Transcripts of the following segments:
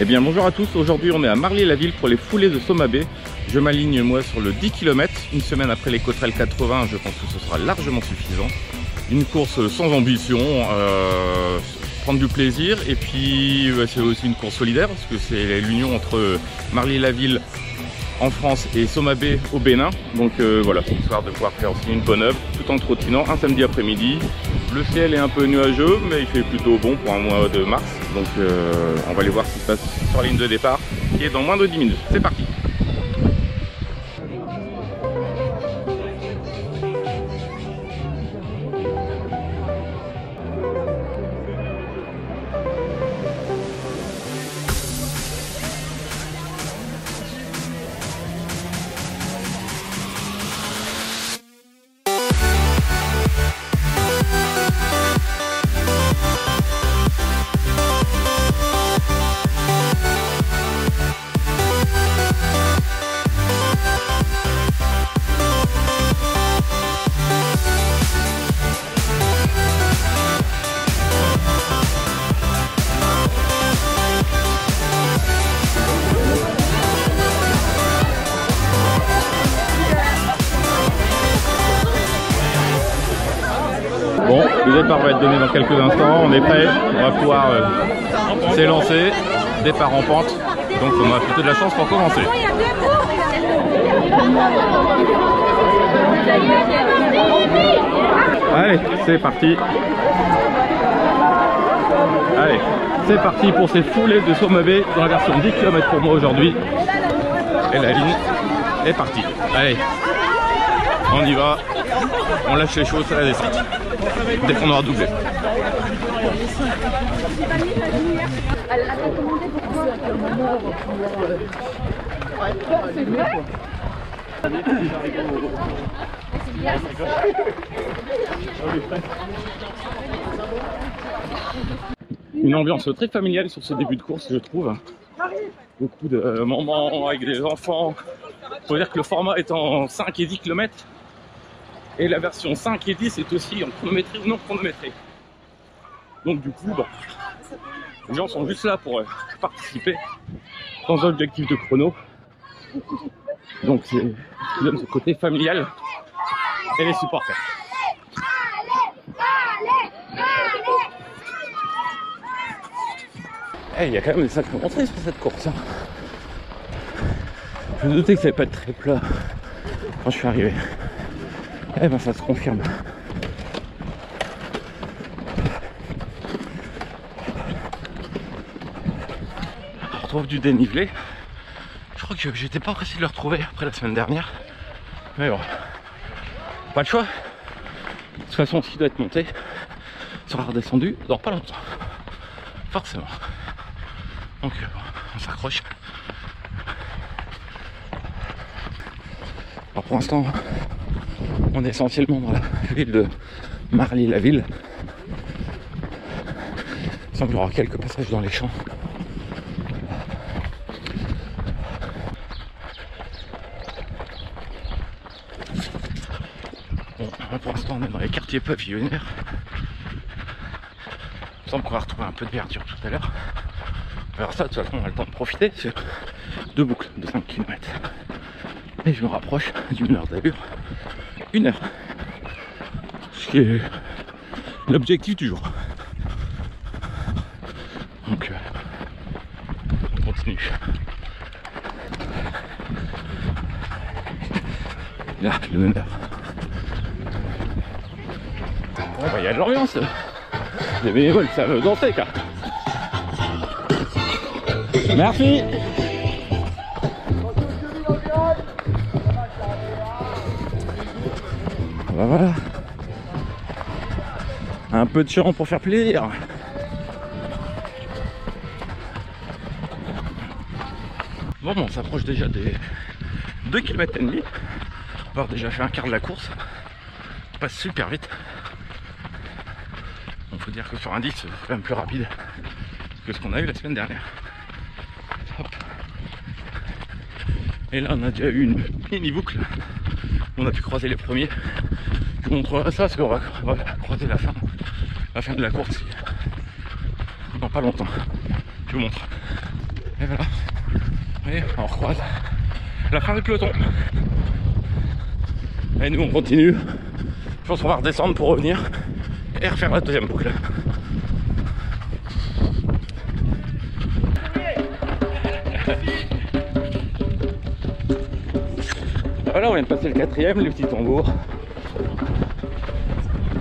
Eh bien bonjour à tous, aujourd'hui on est à Marly-la-Ville pour les foulées de Somabé. Je m'aligne moi sur le 10 km, une semaine après les Cotterêts 80, je pense que ce sera largement suffisant. Une course sans ambition, prendre du plaisir et puis c'est aussi une course solidaire parce que c'est l'union entre Marly-la-Ville en France et Somabé au Bénin. Donc voilà, histoire de pouvoir faire aussi une bonne œuvre tout en trottinant un samedi après-midi. Le ciel est un peu nuageux mais il fait plutôt bon pour un mois de mars. Donc on va aller voir ce qui se passe sur la ligne de départ qui est dans moins de 10 minutes. C'est parti! Bon, le départ va être donné dans quelques instants, on est prêt, on va pouvoir s'élancer, départ en pente, donc on a plutôt de la chance pour commencer. Allez, c'est parti. Allez, c'est parti pour ces foulées de Somabé dans la version 10 km pour moi aujourd'hui. Et la ligne est partie. Allez, on y va, on lâche les choses à la descente. Dès qu'on aura doublé. Une ambiance très familiale sur ce début de course, je trouve. Beaucoup de moments avec les enfants. Il faut dire que le format est en 5 et 10 km. Et la version 5 et 10 est aussi en chronométrie ou non chronométrée. Donc du coup, bah, les gens sont juste là pour participer sans objectif de chrono. Donc c'est ce qui donne ce côté familial et les supporters. Il y a quand même des sacrées montées sur cette course. Hein. Je me doutais que ça allait pas être très plat quand je suis arrivé. Eh ben ça se confirme. On retrouve du dénivelé. Je crois que j'étais pas pressé de le retrouver après la semaine dernière. Mais bon, pas le choix. De toute façon, ce qui doit être monté sera redescendu dans pas longtemps. Forcément. Donc on s'accroche. Alors pour l'instant, on est essentiellement dans la ville de Marly-la-Ville. Il semble qu'il y aura quelques passages dans les champs. Bon, pour l'instant, on est dans les quartiers pavillonnaires. Il semble qu'on va retrouver un peu de verdure tout à l'heure. On verra ça, de toute façon, on a le temps de profiter. C'est 2 boucles de 5 km. Et je me rapproche d'une heure d'allure. 1 heure. Ce qui est l'objectif du jour. Donc on continue. Là, le meneur. Il y a de l'ambiance. Les bénévoles savent danser, car. Merci. Ben voilà, un peu de chant pour faire plaisir. Bon, on s'approche déjà des 2,5 km. On va avoir déjà fait un quart de la course. Ça passe super vite. Il faut dire que sur un 10 c'est quand même plus rapide que ce qu'on a eu la semaine dernière. Hop. Et là on a déjà eu une mini boucle. On a pu croiser les premiers. Je vous montrerai ça parce qu'on va croiser la fin de la course dans pas longtemps. Je vous montre. Et voilà. Et on recroise la fin du peloton. Et nous on continue. Je pense qu'on va redescendre pour revenir et refaire la deuxième boucle. Voilà, on vient de passer le quatrième, les petits tambours.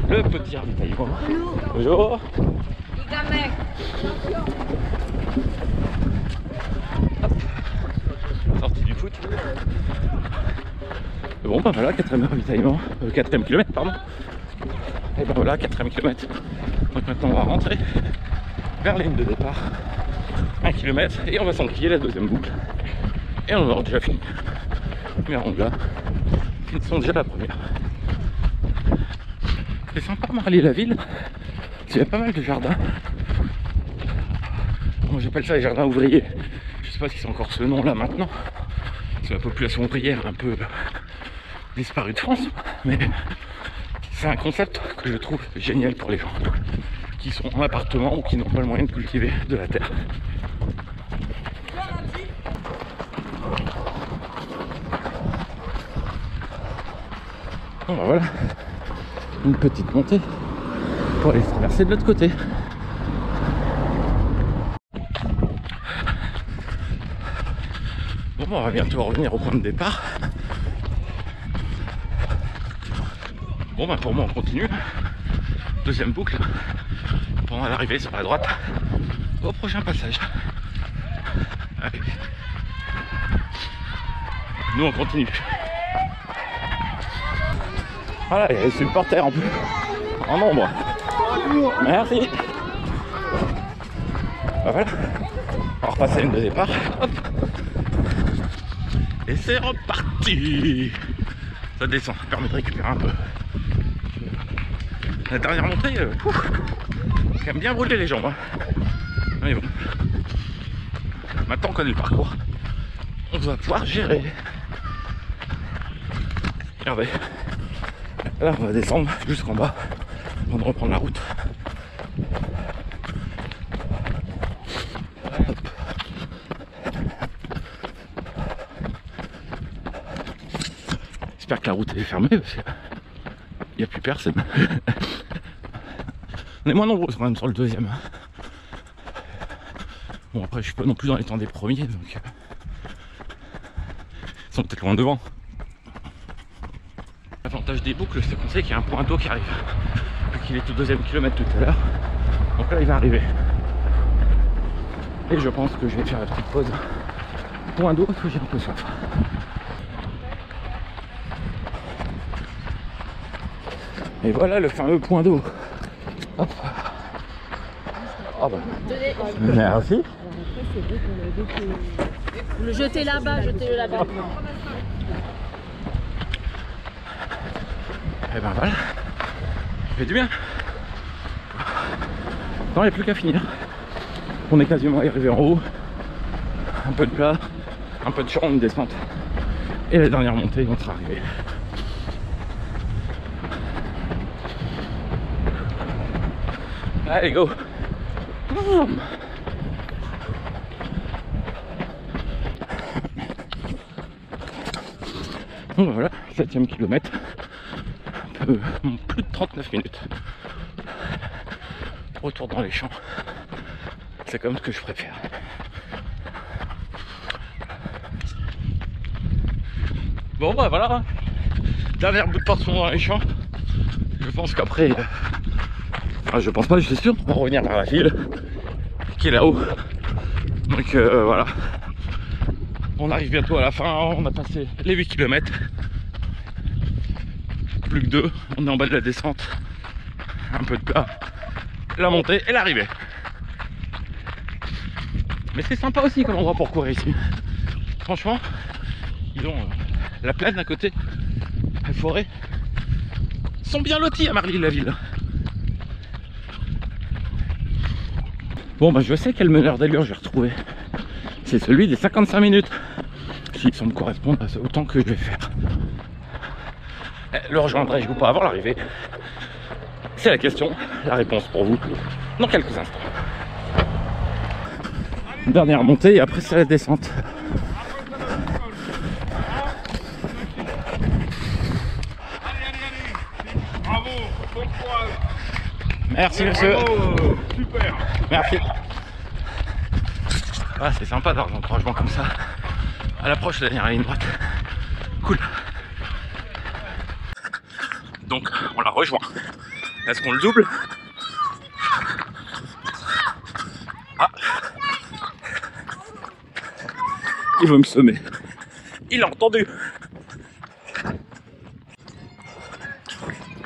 Le petit ravitaillement. Bonjour. Sortie du foot. Bon ben voilà, quatrième ravitaillement, quatrième kilomètre pardon. Et ben voilà, quatrième kilomètre. Donc maintenant on va rentrer vers la ligne de départ. 1 km et on va s'enquiller la deuxième boucle. Et on aura déjà fini. Mais on là, ils sont déjà la première. C'est sympa Marly-la-Ville. Il y a pas mal de jardins. Moi j'appelle ça les jardins ouvriers. Je sais pas si c'est encore ce nom là maintenant. C'est la population ouvrière un peu disparue de France. Mais c'est un concept que je trouve génial pour les gens qui sont en appartement ou qui n'ont pas le moyen de cultiver de la terre. Bon ben voilà, une petite montée pour aller traverser de l'autre côté. Bon, on va bientôt revenir au point de départ. Bon ben pour moi on continue. Deuxième boucle. Pendant l'arrivée sur la droite au prochain passage. Allez. Nous on continue. Voilà, il y a les supporters en plus. En nombre. Merci. Ben voilà. On va repasser la ligne de départ. Hop. Et c'est reparti. Ça descend, ça permet de récupérer un peu. La dernière montée, quand même bien brûlé les jambes. Hein. Mais bon. Maintenant qu'on connaît le parcours, on va pouvoir gérer. Regardez. Là, on va descendre jusqu'en bas avant de reprendre la route. Hop. J'espère que la route est fermée parce qu'il n'y a plus personne. On est moins nombreux quand même sur le deuxième. Bon après je suis pas non plus dans les temps des premiers donc ils sont peut-être loin devant. L'avantage des boucles c'est qu'on sait qu'il y a un point d'eau qui arrive. Vu qu'il est au deuxième kilomètre tout à l'heure. Donc là il va arriver. Et je pense que je vais faire la petite pause. Point d'eau parce que j'ai un peu soif. Et voilà le fameux point d'eau. Hop. Oh bah. Merci. Le jeter là-bas, jetez-le là-bas. Et ben voilà. Ça fait du bien. Non, il n'y a plus qu'à finir. On est quasiment arrivé en haut. Un peu de plat, un peu de champ, une descente. Et la dernière montée, on sera arrivé. Allez, go! Bon, voilà, 7e kilomètre. Un peu, plus de 39 minutes. Retour dans les champs. C'est comme ce que je préfère. Bon, bah voilà. Dernière bout de portion dans les champs. Je pense qu'après. Je pense pas, je suis sûr, on va revenir vers la ville qui est là-haut. Donc voilà. On arrive bientôt à la fin, on a passé les 8 km. Plus que 2, on est en bas de la descente. Un peu de plat. La montée et l'arrivée. Mais c'est sympa aussi comme endroit pour courir ici. Franchement, ils ont la plaine à côté, la forêt. Ils sont bien lotis à Marly-la-Ville. Bon bah je sais quel meneur d'allure j'ai retrouvé. C'est celui des 55 minutes. Qui semble correspondre au temps que je vais faire. Le rejoindrai-je ou pas avant l'arrivée? C'est la question. La réponse pour vous dans quelques instants. Dernière montée et après c'est la descente. Bravo, bon courage. Merci monsieur. Bravo, super. Merci. Ah, c'est sympa d'avoir un encouragement comme ça. À l'approche de la dernière ligne droite. Cool. Donc on la rejoint. Est-ce qu'on le double? Ah. Il veut me semer. Il a entendu.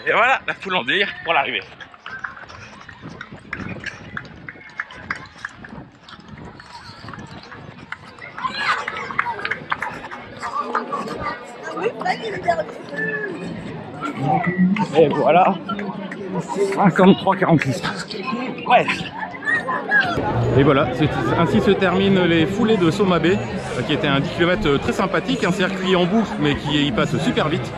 Et voilà la foule en délire pour l'arrivée. Et voilà 53-46. Ouais. Et voilà, ainsi se terminent les foulées de Somabé, qui était un 10 km très sympathique, un circuit en boucle mais qui y passe super vite.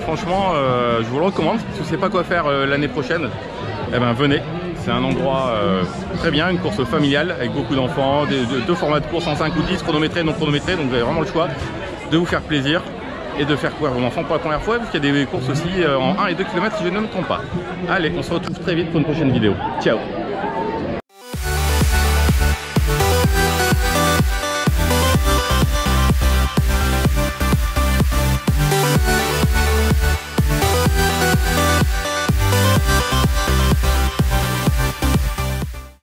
Franchement, je vous le recommande. Si vous ne savez pas quoi faire l'année prochaine, eh ben, venez. C'est un endroit très bien, une course familiale avec beaucoup d'enfants, deux formats de course en 5 ou 10, chronométrés, non chronométrés, donc vous avez vraiment le choix de vous faire plaisir et de faire courir vos enfants pour la première fois, puisqu'il y a des courses aussi en 1 et 2 km si je ne me trompe pas. Allez, on se retrouve très vite pour une prochaine vidéo. Ciao!